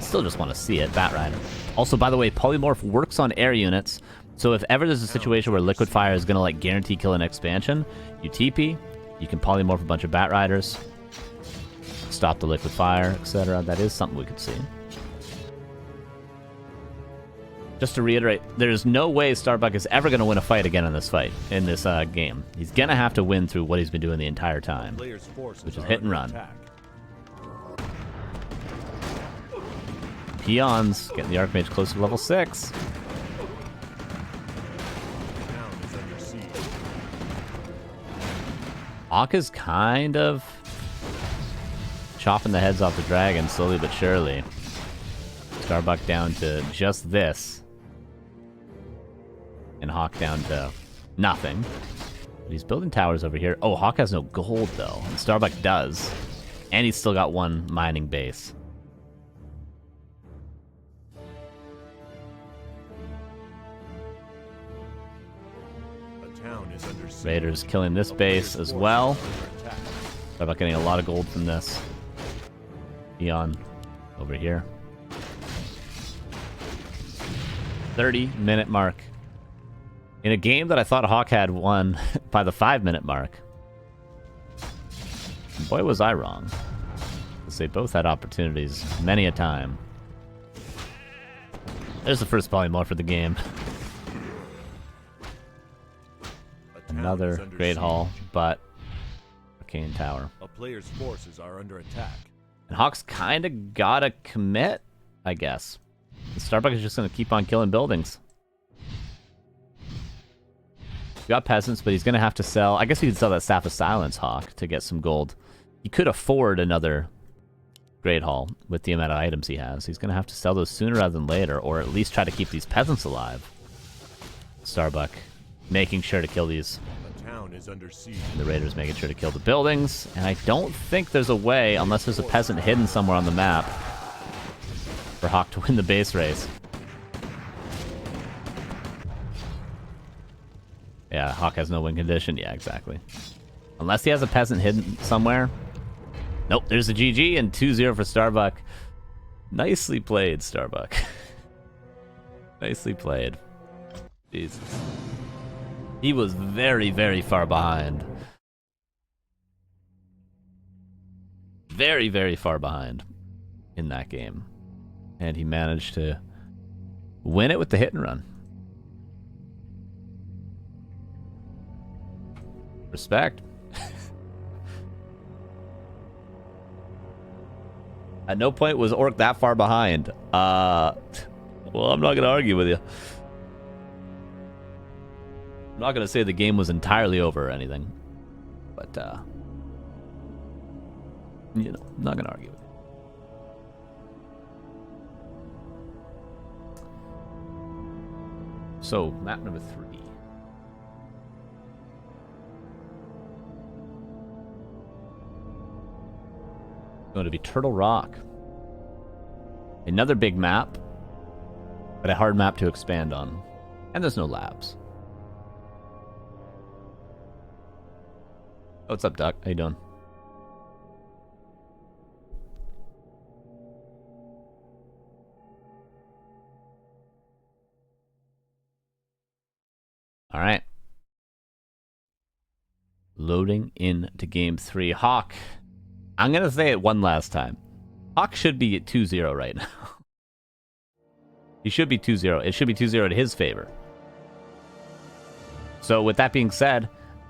Still just want to see it. Bat Rider. Also, by the way, polymorph works on air units. So if ever there's a situation where liquid fire is going to like guarantee kill an expansion, you TP, you can polymorph a bunch of bat riders, stop the liquid fire, etc. That is something we could see. Just to reiterate, there's no way Starbuck is ever going to win a fight again in this game. He's going to have to win through what he's been doing the entire time, which is hit and run. Peons getting the Archmage close to level 6. HawK is kind of chopping the heads off the dragon slowly but surely. Starbuck down to just this. And HawK down to nothing. But he's building towers over here. Oh, HawK has no gold, though. And Starbuck does. And he's still got 1 mining base. Raiders killing this base as well. Starbuck getting a lot of gold from this. Peon over here. 30-minute mark. In a game that I thought HawK had won by the 5-minute mark. Boy, was I wrong. Because they both had opportunities many a time. There's the first polymorph for the game. Another Great Hall, but Arcane Tower. A player's forces are under attack. And HawK's kind of gotta commit, I guess. And Starbuck is just gonna keep on killing buildings. We got peasants, but he's gonna have to sell. I guess we could sell that Staff of Silence, HawK, to get some gold. He could afford another Great Hall with the amount of items he has. He's gonna have to sell those sooner rather than later, or at least try to keep these peasants alive. Starbuck making sure to kill these. The town is under siege. And the Raiders making sure to kill the buildings. And I don't think there's a way, unless there's a peasant hidden somewhere on the map, for HawK to win the base race. Yeah, HawK has no win condition. Yeah, exactly. Unless he has a peasant hidden somewhere. Nope, there's a GG and 2-0 for Starbuck. Nicely played, Starbuck. Nicely played. Jesus. He was very, very far behind. Very, very far behind in that game. And he managed to win it with the hit and run. Respect. At no point was Orc that far behind. Well, I'm not going to argue with you. I'm not going to say the game was entirely over or anything. But, you know, I'm not going to argue with you. So, map number 3. Going to be Turtle Rock. Another big map, but a hard map to expand on. And there's no labs. What's up, Doc? How you doing? All right. Loading into game 3. HawK. I'm going to say it one last time. HawK should be at 2-0 right now. He should be 2-0. It should be 2-0 to his favor. So with that being said,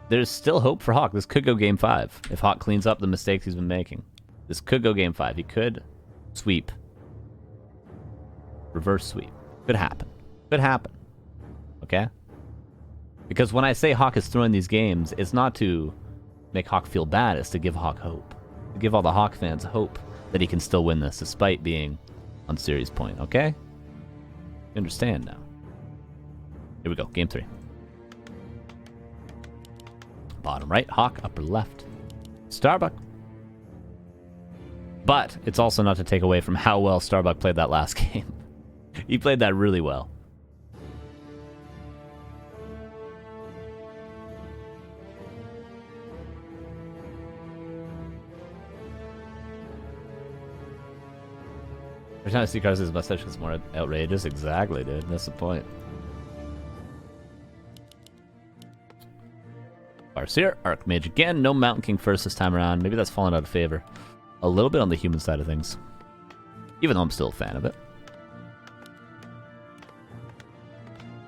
there's still hope for HawK. This could go game 5 if HawK cleans up the mistakes he's been making. This could go game 5. He could sweep. Reverse sweep. Could happen. Could happen. Okay? Because when I say HawK is throwing these games, it's not to make HawK feel bad. It's to give HawK hope. To give all the HawK fans hope that he can still win this despite being on series point. Okay? You understand now. Here we go. Game 3. Bottom right, HawK. Upper left, Starbuck. But it's also not to take away from how well Starbuck played that last game. He played that really well. Every time I see Carson's mustache, it's more outrageous. Exactly, dude. That's the point. CORSAIR, Archmage again. No Mountain King first this time around. Maybe that's fallen out of favor. A little bit on the human side of things. Even though I'm still a fan of it.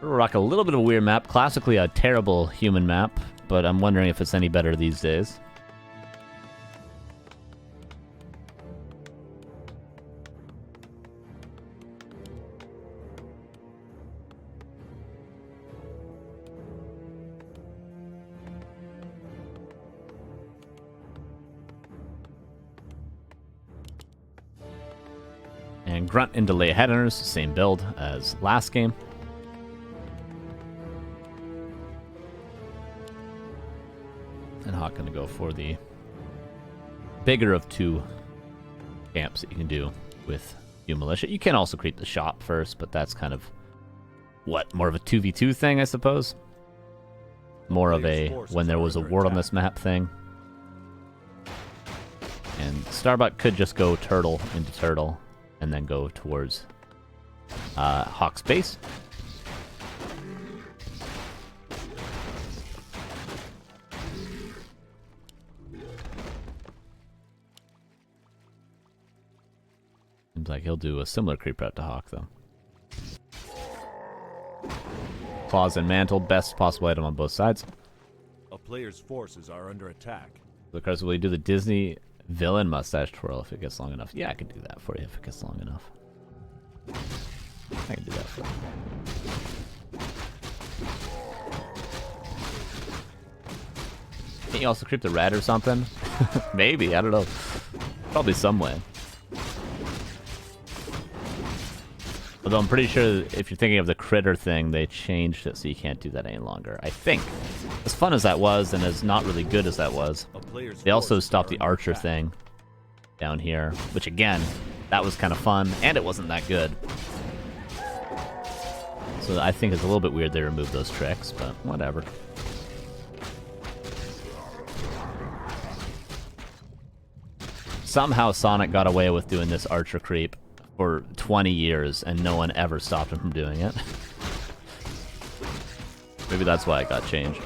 We'll rock a little bit of a weird map. Classically a terrible human map, but I'm wondering if it's any better these days. And Grunt into lay headhunters, same build as last game. And HawK gonna go for the bigger of 2 camps that you can do with Few Militia. You can also creep the shop first, but that's kind of what, more of a 2v2 thing, I suppose. More of a when there was a war on this map thing. And Starbuck could just go turtle into turtle. And then go towards HawK's base. Seems like he'll do a similar creep route to HawK, though. Claws and Mantle, best possible item on both sides. A player's forces are under attack. So, Carson, will you do the Disney villain mustache twirl if it gets long enough? Yeah, I can do that for you if it gets long enough. I can do that for you. Can't you also creep the red or something? Maybe, I don't know. Probably some way. Although I'm pretty sure if you're thinking of the critter thing, they changed it so you can't do that any longer. I think. As fun as that was, and as not really good as that was, they also stopped the archer thing down here, which again, that was kind of fun, and it wasn't that good. So I think it's a little bit weird they removed those tricks, but whatever. Somehow Sonic got away with doing this archer creep for 20 years, and no one ever stopped him from doing it. Maybe that's why it got changed.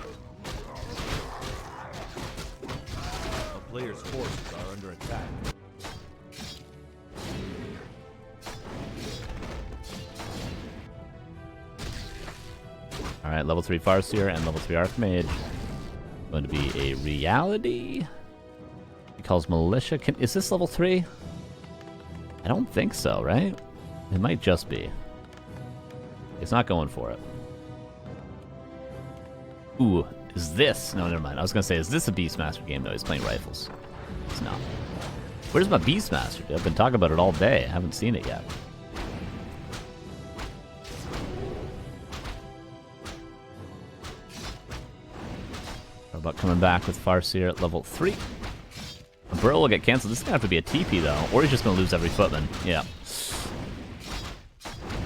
A player's forces are under attack. Alright, level 3 Farseer and level 3 Archmage. Going to be a reality. He calls Militia. Is this level 3? I don't think so, right? It might just be. It's not going for it. Ooh, is this? No, never mind. I was going to say, is this a Beastmaster game? No, he's playing rifles. It's not. Where's my Beastmaster, dude? I've been talking about it all day. I haven't seen it yet. How about coming back with Farseer at level 3? Burrow will get cancelled. This is going to have to be a TP, though. Or he's just going to lose every footman. Yeah.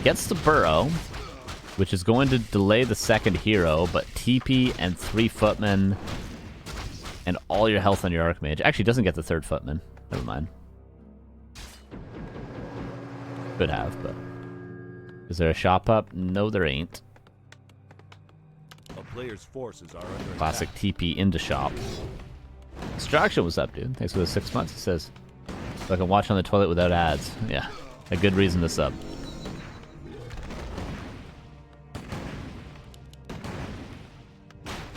Gets the Burrow, which is going to delay the second hero, but TP and 3 footmen and all your health on your Archmage. Actually, doesn't get the third footman. Never mind. Could have, but... Is there a shop up? No, there ain't. A player's forces are under Classic attack. TP into shop. Distraction, what's up, dude? Thanks for the 6 months. He says, so I can watch on the toilet without ads. Yeah, a good reason to sub.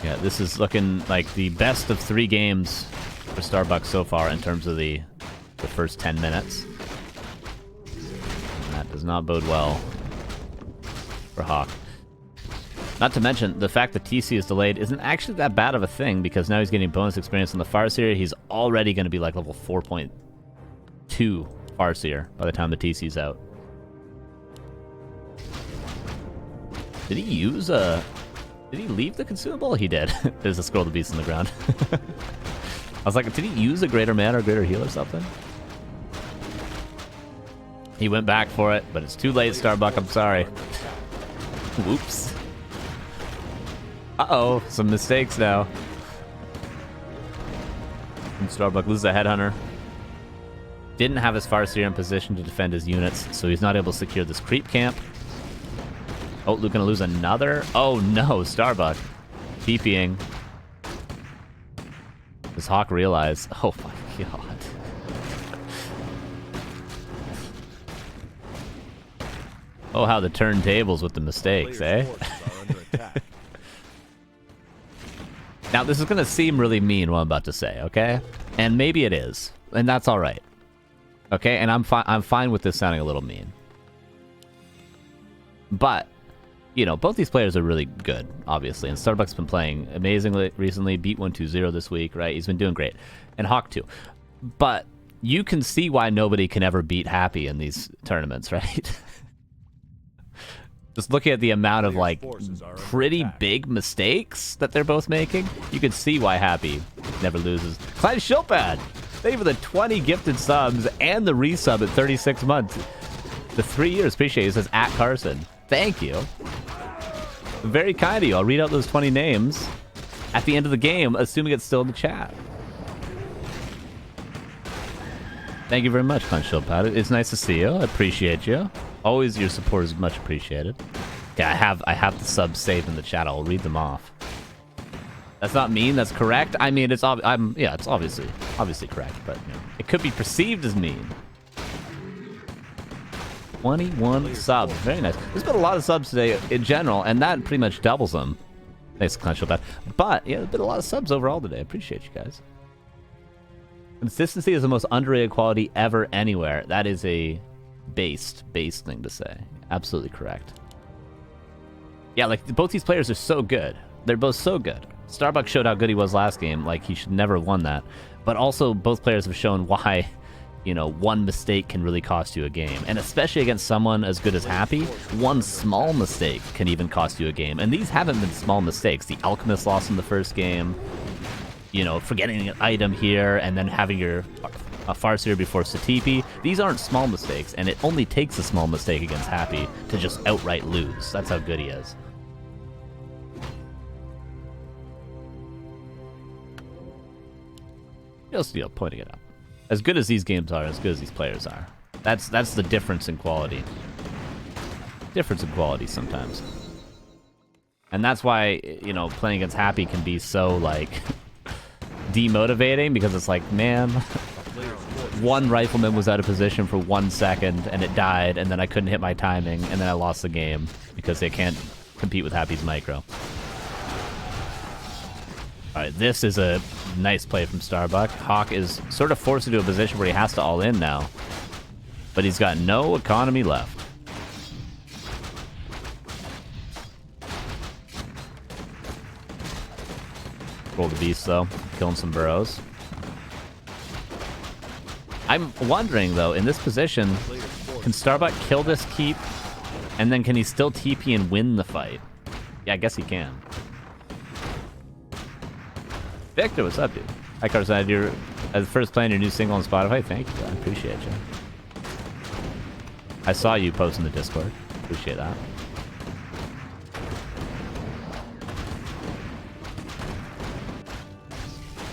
Yeah, this is looking like the best of 3 games for Starbuck so far in terms of the first 10 minutes. And that does not bode well for HawK. Not to mention, the fact that TC is delayed isn't actually that bad of a thing, because now he's getting bonus experience on the Farseer. He's already going to be like level 4.2 Farseer by the time the TC's out. Did he use a... Did he leave the consumable? He did. There's a Scroll of the Beast on the ground. I was like, did he use a greater mana or greater heal or something? He went back for it, but it's too late, Starbuck. I'm sorry. Whoops. Uh-oh, some mistakes now. And Starbuck loses a Headhunter. Didn't have his Farseer in position to defend his units, so he's not able to secure this creep camp. Oh, Luke gonna lose another? Oh no, Starbuck. TPing. Does HawK realize? Oh my god. Oh, how the turntables with the mistakes, eh? Now, this is going to seem really mean, what I'm about to say, okay? And maybe it is. And that's all right. Okay? And I'm fine with this sounding a little mean. But, you know, both these players are really good, obviously. And Starbuck's been playing amazingly recently. Beat 1-2-0 this week, right? He's been doing great. And HawK, too. But you can see why nobody can ever beat Happy in these tournaments, right? Just looking at the amount of, like, pretty big mistakes that they're both making, you can see why Happy never loses. Clyde Shilpad! Thank you for the 20 gifted subs and the resub at 36 months. The 3 years, appreciate it. It says, at Carson. Thank you. Very kind of you. I'll read out those 20 names at the end of the game, assuming it's still in the chat. Thank you very much, Clyde Shilpad. It's nice to see you. I appreciate you. Always your support is much appreciated. Okay, I have the subs saved in the chat. I'll read them off. That's not mean. That's correct. I mean, it's it's obviously correct, but you know, it could be perceived as mean. 21 subs. Very nice. There's been a lot of subs today in general, and that pretty much doubles them. Thanks, Clench. But yeah, there's been a lot of subs overall today. I appreciate you guys. Consistency is the most underrated quality ever anywhere. That is a based thing to say. Absolutely correct. Yeah, like both these players are so good. They're both so good. Starbuck showed how good he was last game. Like he should never have won that. But also both players have shown why, you know, one mistake can really cost you a game. And especially against someone as good as Happy, one small mistake can even cost you a game. And these haven't been small mistakes. The Alchemist lost in the first game. You know, forgetting an item here and then having your Farseer before Satipi. These aren't small mistakes, and it only takes a small mistake against Happy to just outright lose. That's how good he is. Just, you know, pointing it out. As good as these games are, as good as these players are. That's the difference in quality. Difference in quality sometimes. And that's why, you know, playing against Happy can be so, like, demotivating, because it's like, man, one rifleman was out of position for 1 second and it died, and then I couldn't hit my timing, and then I lost the game because they can't compete with Happy's micro. Alright, this is a nice play from Starbuck. HawK is sort of forced into a position where he has to all in now, but he's got no economy left. Roll the beast though, killing some burrows. I'm wondering though, in this position, can Starbuck kill this keep, and then can he still TP and win the fight? Yeah, I guess he can. Victor, what's up, dude? Hi, Carson. You're as first playing your new single on Spotify. Thank you, I appreciate you. I saw you post in the Discord. Appreciate that.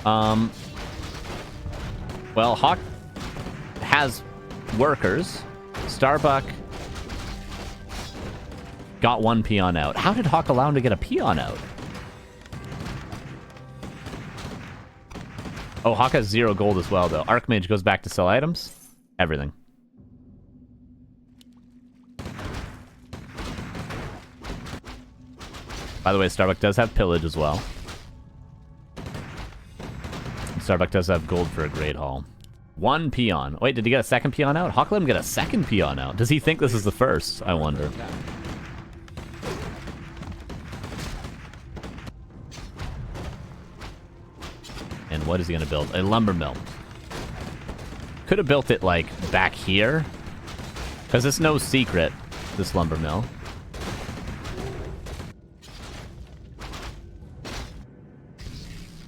Well, HawK has workers. Starbuck got one peon out. How did HawK allow him to get a peon out? Oh, HawK has 0 gold as well, though. Archmage goes back to sell items. Everything. By the way, Starbuck does have pillage as well. Starbuck does have gold for a Great Hall. 1 peon. Wait, did he get a second peon out? HawK let him get a second peon out. Does he think this is the first? I wonder. And what is he going to build? A lumber mill. Could have built it, like, back here. Because it's no secret, this lumber mill.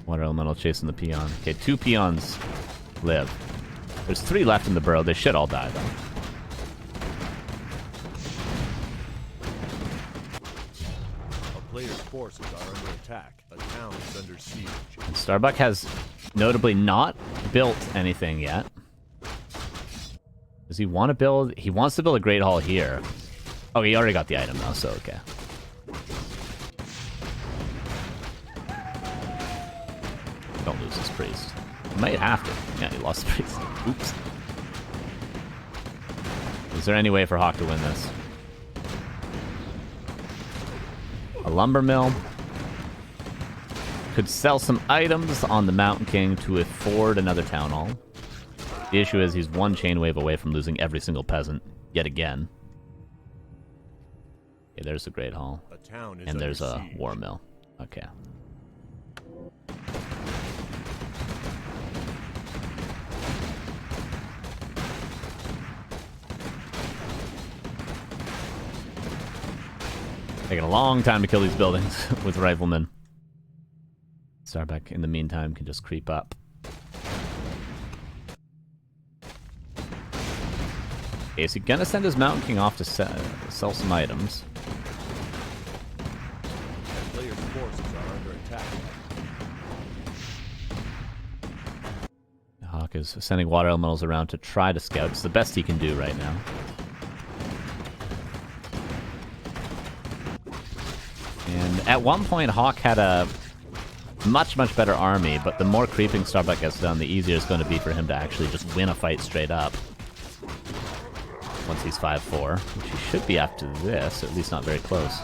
Water elemental chasing the peon. Okay, 2 peons live. There's 3 left in the burrow. They should all die, though. A player's forces are under attack. A town is under siege. And Starbuck has notably not built anything yet. Does he want to build? He wants to build a Great Hall here. Oh, he already got the item, though, so okay. Don't lose this priest. He might have to. Yeah, he lost the priest. Oops. Is there any way for HawK to win this? A lumber mill. Could sell some items on the Mountain King to afford another town hall. The issue is he's 1 chain wave away from losing every single peasant yet again. Okay, there's the Great Hall. And there's a war mill. Okay. Taking a long time to kill these buildings with riflemen. Starbuck, in the meantime, can just creep up. Okay, is he gonna send his Mountain King off to sell some items? Player's forces are under attack. HawK is sending water elementals around to try to scout. It's the best he can do right now. And at one point, HawK had a much better army, but the more creeping Starbuck gets done, the easier it's going to be for him to actually just win a fight straight up. Once he's 5-4, which he should be after this, at least not very close.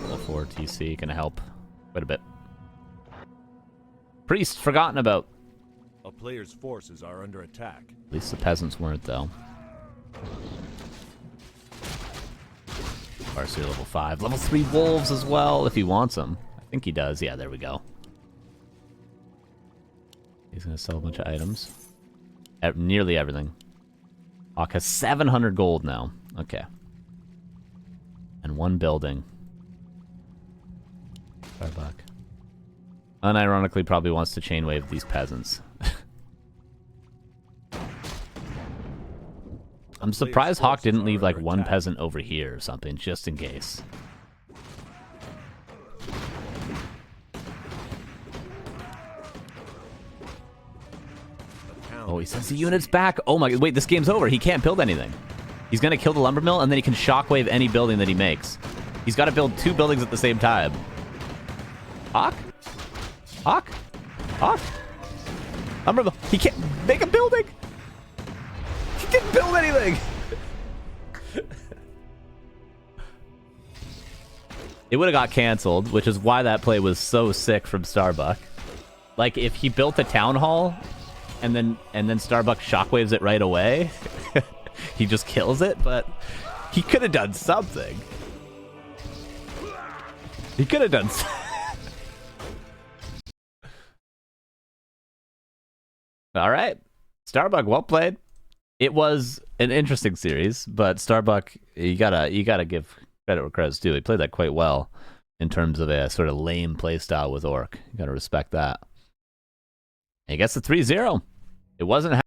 Level 4 TC gonna help quite a bit. Priest forgotten about. A player's forces are under attack. At least the peasants weren't, though. CORSAIR level 5. Level 3 wolves as well, if he wants them. I think he does. Yeah, there we go. He's going to sell a bunch of items. Nearly everything. HawK has 700 gold now. Okay. And 1 building. Starbuck. Unironically probably wants to chain wave these peasants. I'm surprised HawK didn't leave like 1 peasant over here or something, just in case. Oh, he sends the units back. Oh my, wait, this game's over. He can't build anything. He's gonna kill the lumber mill and then he can shockwave any building that he makes. He's got to build 2 buildings at the same time. HawK? HawK? HawK? Lumber mill. He can't make a building. He didn't build anything. It would have got canceled, which is why that play was so sick from Starbuck. Like if he built a town hall and then Starbuck shockwaves it right away, he just kills it, but he could have done something. He could have done All right. Starbuck, well played. It was an interesting series, but Starbuck, you gotta give credit where credit's due. He played that quite well in terms of a sort of lame play style with Orc. You gotta respect that. He gets the 3-0. It wasn't